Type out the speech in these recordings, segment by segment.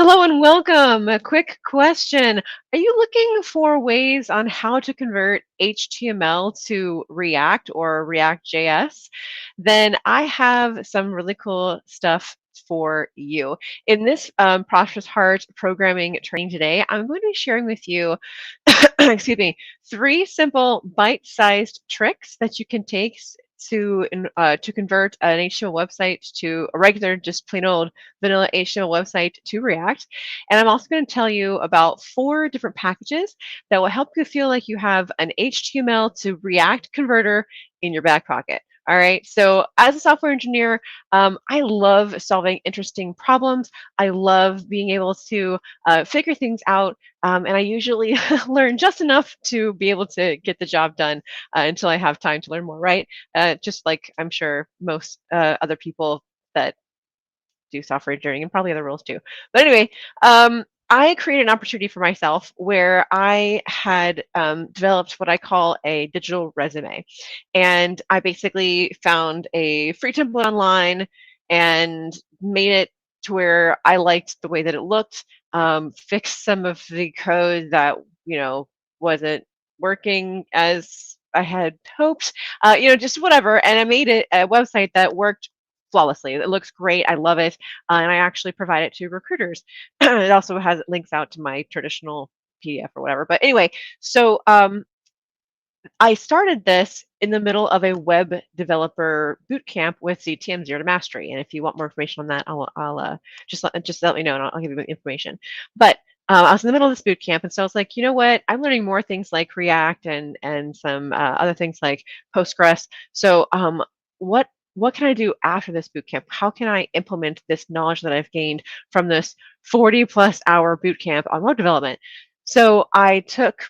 Hello and welcome. A quick question. Are you looking for ways on how to convert HTML to React or React.js? Then I have some really cool stuff for you. In this Prosperous Heart programming training today, I'm going to be sharing with you, excuse me, three simple bite-sized tricks that you can take to convert an HTML website to a regular, just plain old vanilla HTML website to React. And I'm also going to tell you about four different packages that will help you feel like you have an HTML to React converter in your back pocket. All right. So as a software engineer, I love solving interesting problems. I love being able to figure things out. And I usually learn just enough to be able to get the job done until I have time to learn more, right? Just like I'm sure most other people that do software engineering and probably other roles too. But anyway, I created an opportunity for myself where I had developed what I call a digital resume. And I basically found a free template online and made it to where I liked the way that it looked, fixed some of the code that, wasn't working as I had hoped, just whatever. And I made it a website that worked flawlessly. It looks great. I love it. And I actually provide it to recruiters. It also has links out to my traditional PDF or whatever. But anyway, so I started this in the middle of a web developer bootcamp with CTM Zero to Mastery. And if you want more information on that, I'll just let me know and I'll give you the information. But I was in the middle of this boot camp, and so I was like, you know what? I'm learning more things like React and some other things like Postgres. So what can I do after this boot camp? How can I implement this knowledge that I've gained from this 40-plus-hour boot camp on web development? So I took,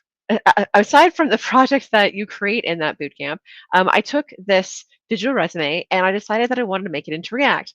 aside from the projects that you create in that boot camp, I took this digital resume and I decided that I wanted to make it into React.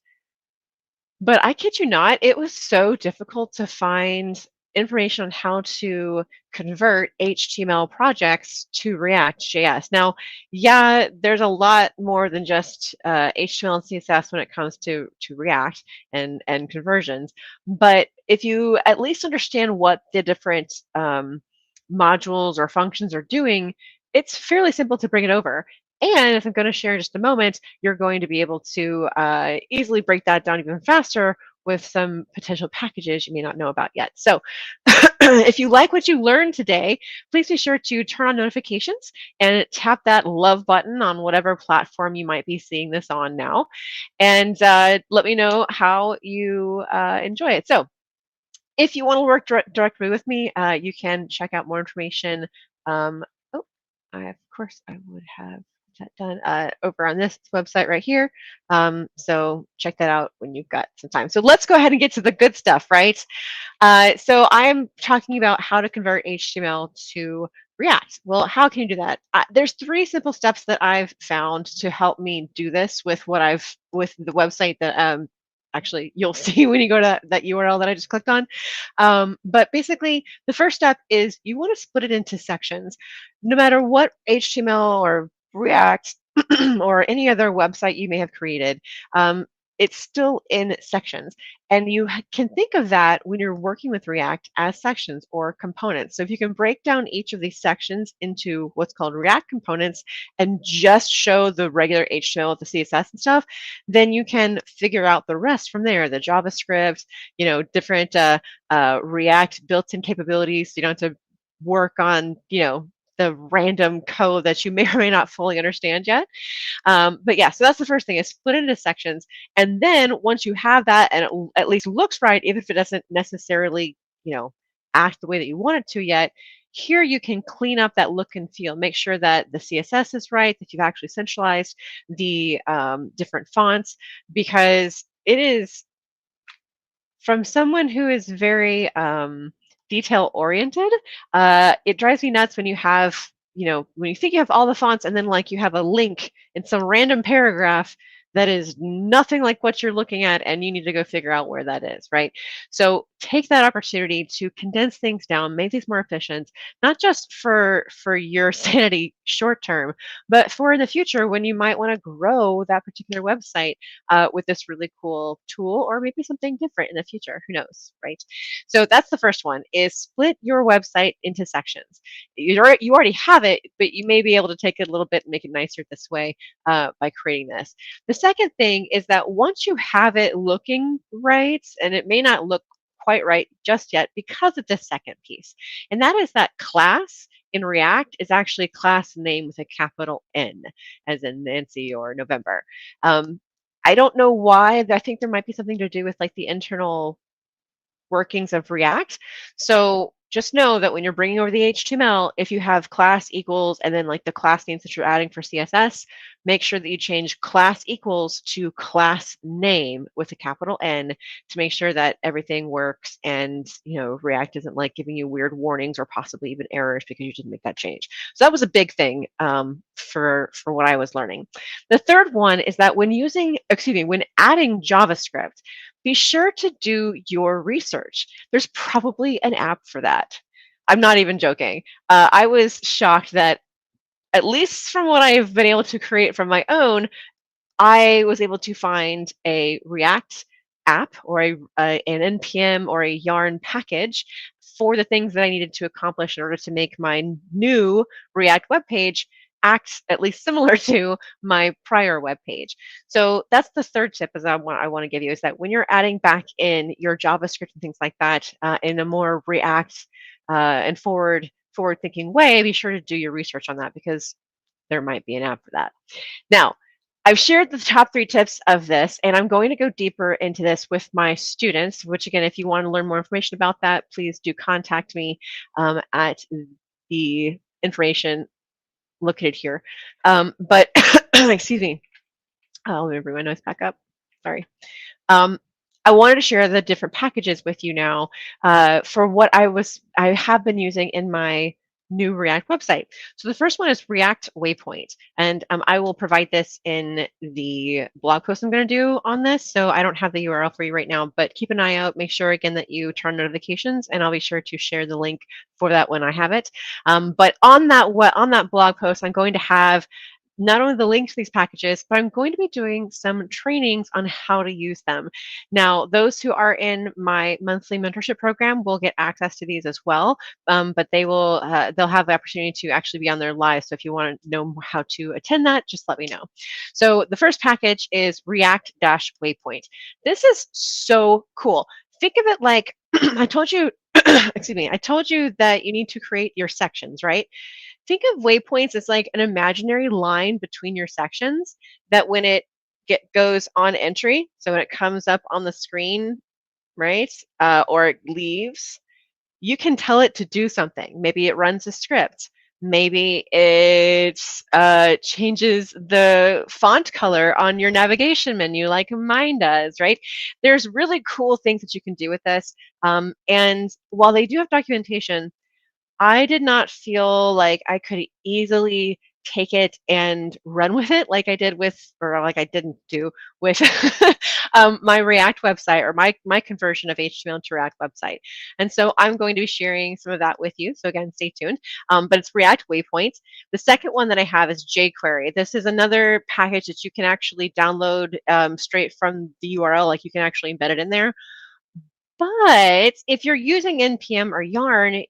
But I kid you not, it was so difficult to find information on how to convert HTML projects to React.js. Now, yeah, there's a lot more than just HTML and CSS when it comes to React and conversions. But if you at least understand what the different modules or functions are doing, it's fairly simple to bring it over. And as I'm going to share in just a moment, you're going to be able to easily break that down even faster with some potential packages you may not know about yet. So if you like what you learned today, please be sure to turn on notifications and tap that love button on whatever platform you might be seeing this on now. And let me know how you enjoy it. So if you want to work directly with me, you can check out more information. Oh, of course, I would have that done over on this website right here. So check that out when you've got some time. So let's go ahead and get to the good stuff, right? So I am talking about how to convert HTML to React. Well, how can you do that? There's three simple steps that I've found to help me do this with with the website that actually you'll see when you go to that URL that I just clicked on. But basically, the first step is you want to split it into sections. No matter what HTML or React or any other website you may have created, it's still in sections. And you can think of that when you're working with React as sections or components. So if you can break down each of these sections into what's called React components and just show the regular HTML, the CSS and stuff, then you can figure out the rest from there, the JavaScript, different React built-in capabilities. You don't have to work on, the random code that you may or may not fully understand yet. But yeah, so that's the first thing, is split it into sections. And then once you have that and it at least looks right, even if it doesn't necessarily, act the way that you want it to yet, here you can clean up that look and feel. Make sure that the CSS is right, that you've actually centralized the different fonts, because it is, from someone who is very detail oriented, it drives me nuts when you have, when you think you have all the fonts and then like you have a link in some random paragraph that is nothing like what you're looking at and you need to go figure out where that is, right? So take that opportunity to condense things down, make things more efficient, not just for your sanity short term, but for the future when you might want to grow that particular website with this really cool tool, or maybe something different in the future. Who knows, right? So that's the first one: is split your website into sections. You already have it, but you may be able to take it a little bit and make it nicer this way by creating this. The second thing is that once you have it looking right, and it may not look quite right just yet because of the second piece, and that is that class in React is actually class name with a capital N, as in Nancy or November. I don't know why. I think there might be something to do with like the internal workings of React. So just know that when you're bringing over the HTML, if you have class equals and then like the class names that you're adding for CSS, make sure that you change class equals to class name with a capital N to make sure that everything works, and React isn't like giving you weird warnings or possibly even errors because you didn't make that change. So that was a big thing for what I was learning. The third one is that when adding JavaScript, be sure to do your research. There's probably an app for that. I'm not even joking. I was shocked that, at least from what I've been able to create from my own, I was able to find a React app or an NPM or a Yarn package for the things that I needed to accomplish in order to make my new React web page act at least similar to my prior web page. So that's the third tip is I want to give you, is that when you're adding back in your JavaScript and things like that in a more React and forward thinking way, be sure to do your research on that, because there might be an app for that. Now, I've shared the top 3 tips of this, and I'm going to go deeper into this with my students, which again, if you want to learn more information about that, please do contact me at the information located here. But excuse me. Let me bring my notes back up. Sorry. I wanted to share the different packages with you now for what I have been using in my new React website. So the first one is React Waypoint, and I will provide this in the blog post I'm going to do on this. So I don't have the URL for you right now, but keep an eye out. Make sure again that you turn notifications, and I'll be sure to share the link for that when I have it. But on that blog post, I'm going to have not only the links to these packages, but I'm going to be doing some trainings on how to use them. Now, those who are in my monthly mentorship program will get access to these as well, but they'll have the opportunity to actually be on there live. So if you want to know how to attend that, just let me know. So the first package is React-Waypoint. This is so cool. Think of it like I told you, excuse me, I told you that you need to create your sections, right? Think of waypoints as like an imaginary line between your sections that when it goes on entry, so when it comes up on the screen, right, or it leaves, you can tell it to do something. Maybe it runs a script. Maybe it changes the font color on your navigation menu like mine does, right? There's really cool things that you can do with this. And while they do have documentation, I did not feel like I could easily take it and run with it like I did with, or like I didn't do with my React website, or my conversion of HTML to React website. And so I'm going to be sharing some of that with you. So again, stay tuned. But it's React Waypoint. The second one that I have is jQuery. This is another package that you can actually download straight from the URL. Like you can actually embed it in there. But if you're using NPM or Yarn,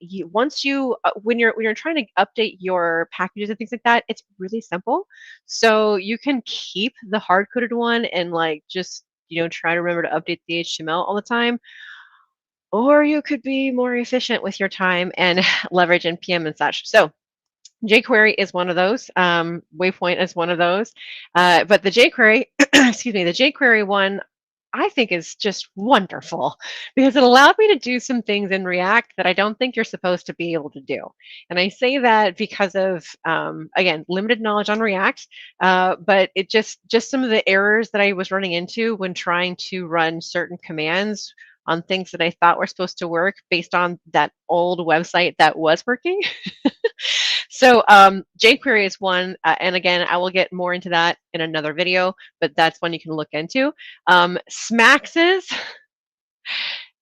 when you're trying to update your packages and things like that, it's really simple. So you can keep the hard-coded one and like just try to remember to update the HTML all the time, or you could be more efficient with your time and leverage NPM and such. So jQuery is one of those. Waypoint is one of those. But the jQuery, excuse me, the jQuery one I think is just wonderful because it allowed me to do some things in React that I don't think you're supposed to be able to do. And I say that because of, again, limited knowledge on React, but it just some of the errors that I was running into when trying to run certain commands on things that I thought were supposed to work based on that old website that was working. So jQuery is one, and again, I will get more into that in another video, but that's one you can look into. Smaxes,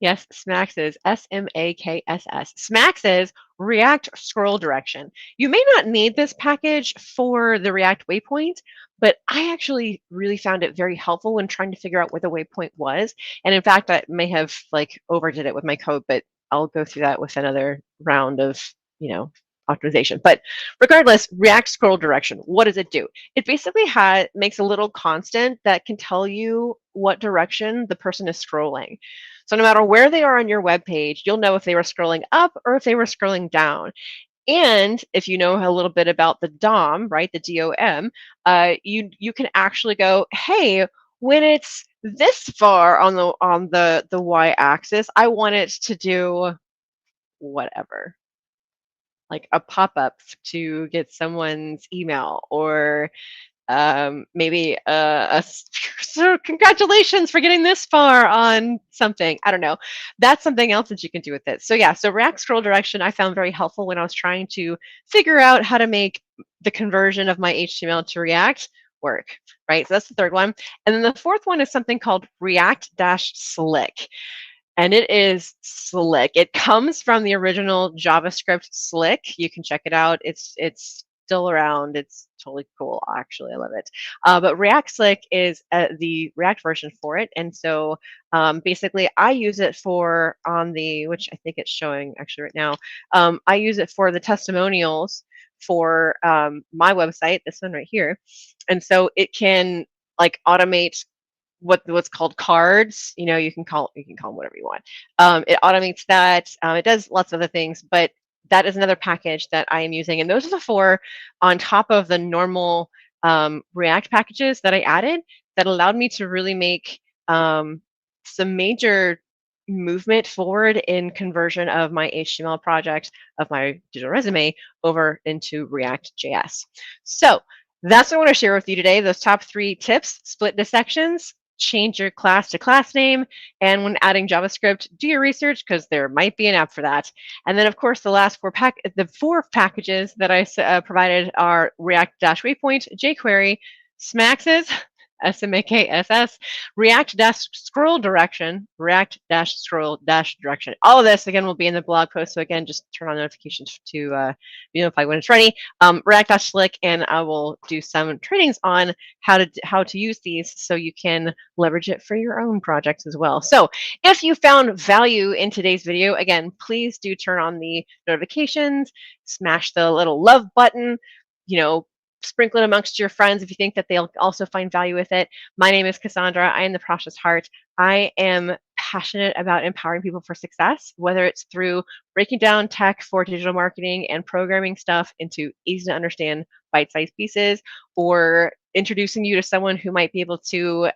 Yes, Smaxes, SMAKSS. Smaxes React scroll direction. You may not need this package for the React waypoint, but I actually really found it very helpful when trying to figure out what the waypoint was. And in fact, I may have like overdid it with my code, but I'll go through that with another round of, you know, optimization. But regardless, React scroll direction, what does it do? It basically makes a little constant that can tell you what direction the person is scrolling. So no matter where they are on your web page, you'll know if they were scrolling up or if they were scrolling down. And if you know a little bit about the DOM, right, the DOM, you can actually go, hey, when it's this far on the y-axis, I want it to do whatever, like a pop-up to get someone's email, or maybe so congratulations for getting this far on something. I don't know. That's something else that you can do with it. So yeah, so React scroll direction I found very helpful when I was trying to figure out how to make the conversion of my HTML to React work, right? So that's the third one. And then the fourth one is something called React-Slick. And it is slick. It comes from the original JavaScript Slick. You can check it out. It's still around. It's totally cool. Actually, I love it. But React Slick is the React version for it. And so basically, I use it for on the, which I think it's showing actually right now. I use it for the testimonials for my website, this one right here. And so it can like automate what's called cards. You know, you can call them whatever you want. It automates that. It does lots of other things, but that is another package that I am using. And those are the four on top of the normal React packages that I added that allowed me to really make some major movement forward in conversion of my HTML project, of my digital resume, over into React.js. So that's what I want to share with you today. Those top 3 tips: split into sections, change your class to class name, and when adding JavaScript, do your research because there might be an app for that. And then, of course, the 4 packages that I provided are React-Waypoint, jQuery, Smaxes, SMAKSS, React-Scroll Direction, React-Scroll Direction. All of this, again, will be in the blog post. So again, just turn on notifications to be notified when it's ready. React-Slick, and I will do some trainings on how to use these so you can leverage it for your own projects as well. So if you found value in today's video, again, please do turn on the notifications, smash the little love button, you know, sprinkle it amongst your friends if you think that they'll also find value with it. My name is Cassandra. I am the Prosperous Heart. I am passionate about empowering people for success, whether it's through breaking down tech for digital marketing and programming stuff into easy to understand bite-sized pieces, or introducing you to someone who might be able to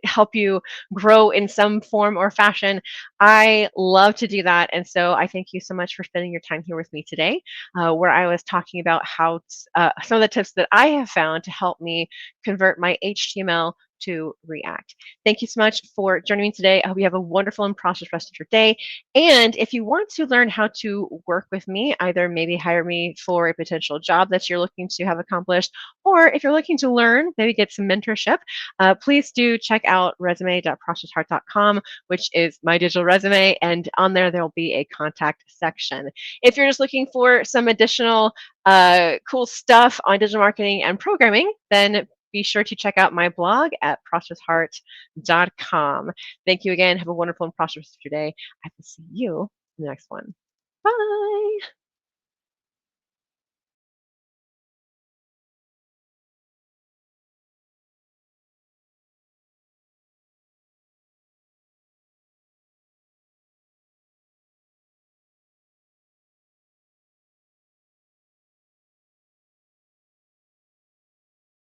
help you grow in some form or fashion. I love to do that. And so I thank you so much for spending your time here with me today, where I was talking about how some of the tips that I have found to help me convert my HTML to React. Thank you so much for joining me today. I hope you have a wonderful and prosperous rest of your day. And if you want to learn how to work with me, either maybe hire me for a potential job that you're looking to have accomplished, or if you're looking to learn, maybe get some mentorship, please do check out resume.prosperousheart.com, which is my digital resume. And on there will be a contact section. If you're just looking for some additional cool stuff on digital marketing and programming, then be sure to check out my blog at prosperousheart.com. Thank you again. Have a wonderful and prosperous day. I will see you in the next one. Bye.